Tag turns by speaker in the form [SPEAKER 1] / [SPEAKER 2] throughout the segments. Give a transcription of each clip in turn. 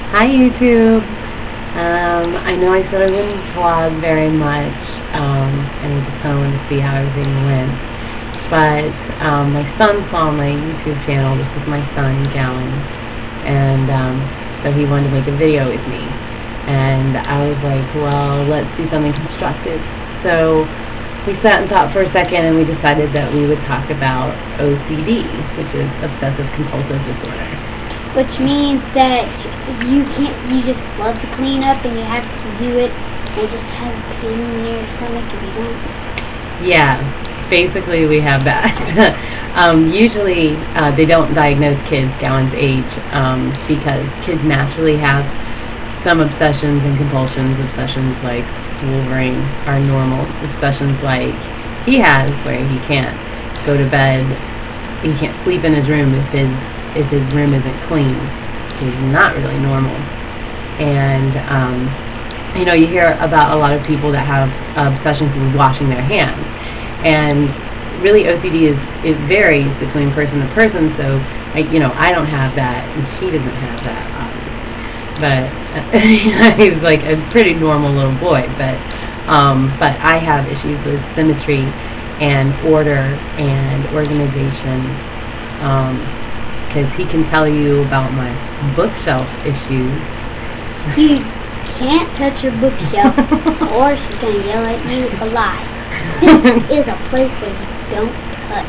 [SPEAKER 1] Hi YouTube. I know I said I wouldn't vlog very much, and I just kind of wanted to see how everything went. But my son saw my YouTube channel. This is my son, Gawain, and so he wanted to make a video with me. And I was like, well, let's do something constructive. So we sat and thought for a second, and we decided that we would talk about OCD, which is Obsessive Compulsive Disorder.
[SPEAKER 2] Which means that you just love to clean up and you have to do it and just have pain in your stomach if you don't.
[SPEAKER 1] Yeah, basically we have that. Usually they don't diagnose kids Gawain's age because kids naturally have some obsessions and compulsions. Obsessions like Wolverine are normal. Obsessions like he has, where he can't go to bed, he can't sleep in his room if his room isn't clean, is not really normal. And you hear about a lot of people that have obsessions with washing their hands, and really OCD it varies between person to person. So I don't have that, and he doesn't have that, obviously. But he's like a pretty normal little boy. But I have issues with symmetry and order and organization. Because he can tell you about my bookshelf issues.
[SPEAKER 2] You can't touch your bookshelf or she's going to yell at you a lot. This is a place where you don't touch.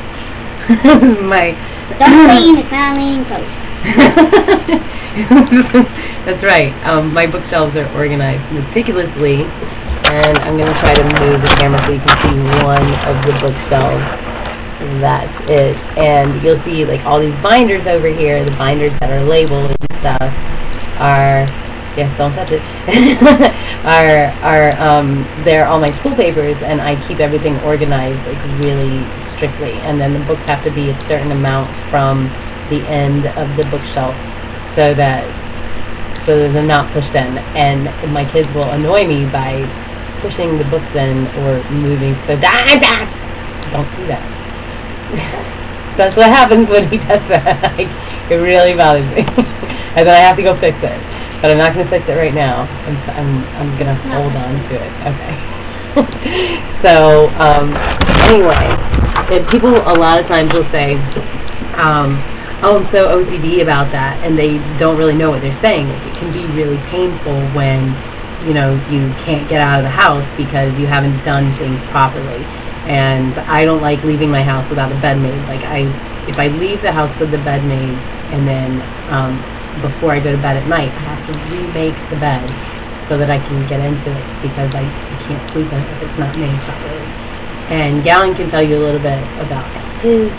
[SPEAKER 2] Don't stay in a silent post.
[SPEAKER 1] That's right. My bookshelves are organized meticulously, and I'm going to try to move the camera so you can see one of the bookshelves. That's it. And you'll see like all these binders over here, the binders that are labeled and stuff are, yes, don't touch it, they're all my school papers, and I keep everything organized like really strictly. And then the books have to be a certain amount from the end of the bookshelf so that they're not pushed in. And my kids will annoy me by pushing the books in or moving stuff. Don't do that. That's what happens when he does that. It really bothers me. And then I have to go fix it. But I'm not going to fix it right now. I'm going to hold on to it. Okay. So, anyway, people a lot of times will say, oh, I'm so OCD about that, and they don't really know what they're saying. Like, it can be really painful when, you can't get out of the house because you haven't done things properly. And I don't like leaving my house without a bed made. Like if I leave the house with the bed made, and then before I go to bed at night, I have to remake the bed so that I can get into it, because I can't sleep in it if it's not made properly. And Gawain can tell you a little bit about his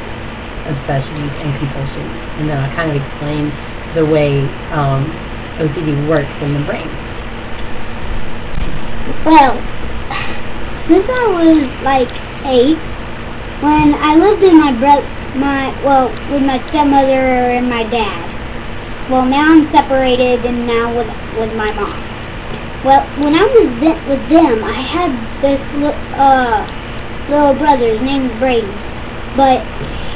[SPEAKER 1] obsessions and compulsions, and then I'll kind of explain the way OCD works in the brain.
[SPEAKER 2] Well, since I was like 8, when I lived in with my stepmother and my dad. Well, now I'm separated and now with my mom. Well, when I was with them, I had this little brother. His name was Brady, but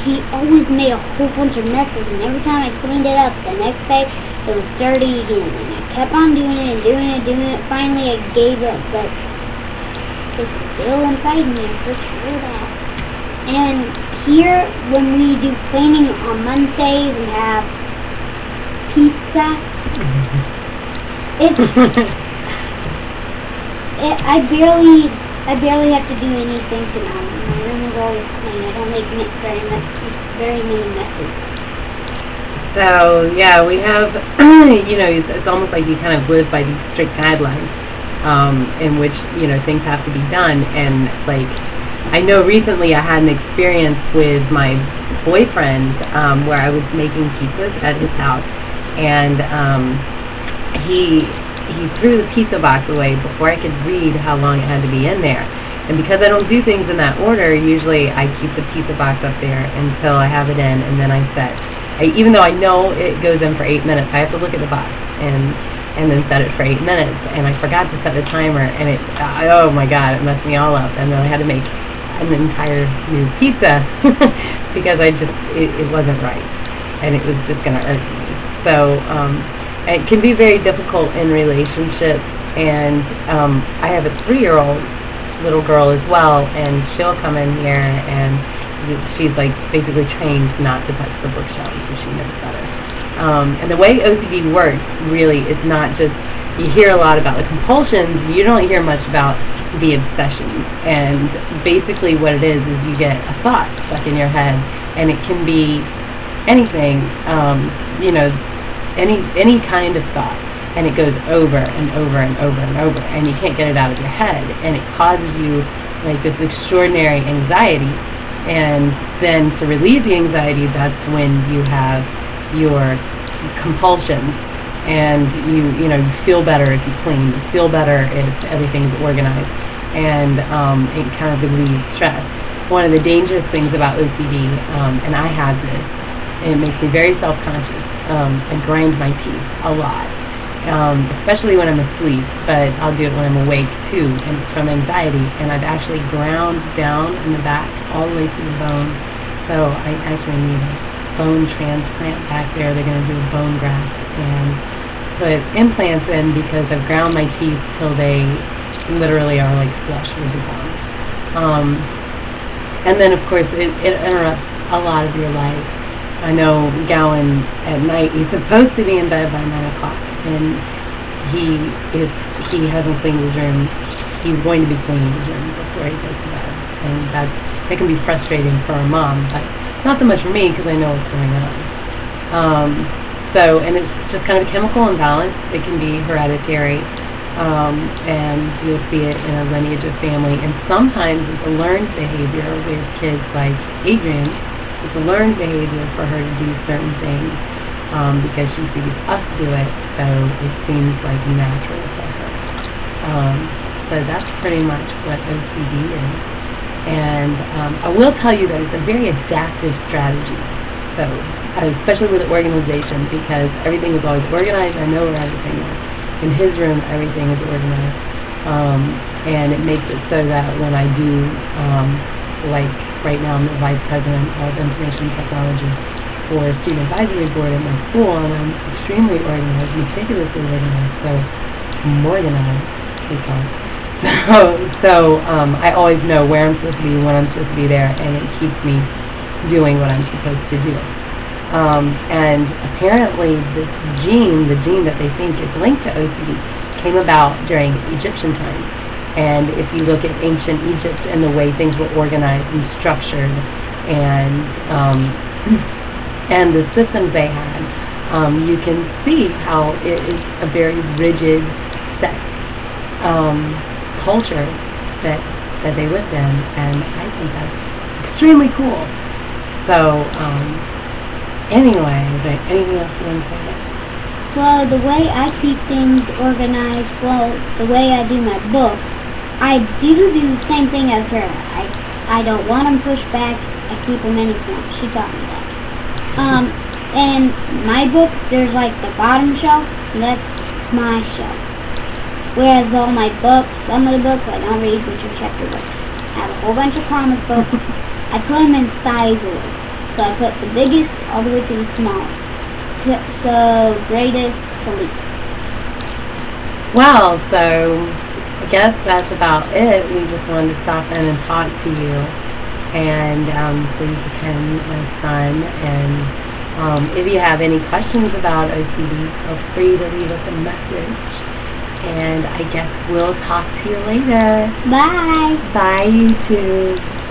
[SPEAKER 2] he always made a whole bunch of messes, and every time I cleaned it up, the next day it was dirty again, and I kept on doing it and doing it. Finally, I gave up, but it's still inside me, I'm for sure that. And here, when we do cleaning on Mondays and have pizza, I barely have to do anything to my room is always clean. I don't make very many messes.
[SPEAKER 1] So yeah, we have, it's almost like you kind of live by these strict guidelines. In which things have to be done. And like, I know recently I had an experience with my boyfriend where I was making pizzas at his house, and he threw the pizza box away before I could read how long it had to be in there. And because I don't do things in that order, usually I keep the pizza box up there until I have it in, and then I set. Even though I know it goes in for 8 minutes, I have to look at the box and then set it for 8 minutes, and I forgot to set the timer, and it, oh my god, it messed me all up, and then I had to make an entire new pizza because it wasn't right, and it was just going to irk me. So it can be very difficult in relationships. And I have a 3-year-old little girl as well, and she'll come in here and she's like basically trained not to touch the bookshelf, so she knows better. And the way OCD works really is not just, you hear a lot about the compulsions, you don't hear much about the obsessions. And basically what it is you get a thought stuck in your head, and it can be anything, any kind of thought, and it goes over and over and over and over, and you can't get it out of your head, and it causes you like this extraordinary anxiety. And then to relieve the anxiety, that's when you have your compulsions, and you feel better if you clean, you feel better if everything's organized, and it kind of relieves stress. One of the dangerous things about OCD, and I have this, it makes me very self-conscious. I grind my teeth a lot, especially when I'm asleep, but I'll do it when I'm awake too, and it's from anxiety. And I've actually ground down in the back all the way to the bone, so I actually need a bone transplant back there. They're going to do a bone graft and put implants in because I've ground my teeth till they literally are like flush with the bone. And then of course it interrupts a lot of your life. I know Gawain at night, he's supposed to be in bed by 9 o'clock, and if he hasn't cleaned his room, he's going to be cleaning his room before he goes to bed. And that can be frustrating for a mom, but not so much for me because I know what's going on. And it's just kind of a chemical imbalance. It can be hereditary, and you'll see it in a lineage of family. And sometimes it's a learned behavior with kids like Adrian. It's a learned behavior for her to do certain things because she sees us do it, so it seems like natural to her. So that's pretty much what OCD is. And I will tell you that it's a very adaptive strategy, though, especially with organization, because everything is always organized. I know where everything is. In his room, everything is organized. And it makes it so that when I do, like right now I'm the Vice President of Information Technology for Student Advisory Board at my school, and I'm extremely organized, meticulously organized, so organized, we call it. So I always know where I'm supposed to be, when I'm supposed to be there, and it keeps me doing what I'm supposed to do. And apparently this gene, the gene that they think is linked to OCD, came about during Egyptian times. And if you look at ancient Egypt and the way things were organized and structured, and the systems they had, you can see how it is a very rigid, set culture that they lived in, and I think that's extremely cool. So anyway, is there anything else you want to say?
[SPEAKER 2] Well, the way I keep things organized, the way I do my books, I do the same thing as her. I don't want them pushed back. I keep them in a form. She taught me that. And my books, there's like the bottom shelf, and that's my shelf. Whereas all my books, some of the books I don't read, which are chapter books. I have a whole bunch of comic books. I put them in size order. So I put the biggest all the way to the smallest. So greatest to least.
[SPEAKER 1] Well, so I guess that's about it. We just wanted to stop in and talk to you, and so you become my son. And if you have any questions about OCD, feel free to leave us a message. And I guess we'll talk to you later.
[SPEAKER 2] Bye.
[SPEAKER 1] Bye, YouTube.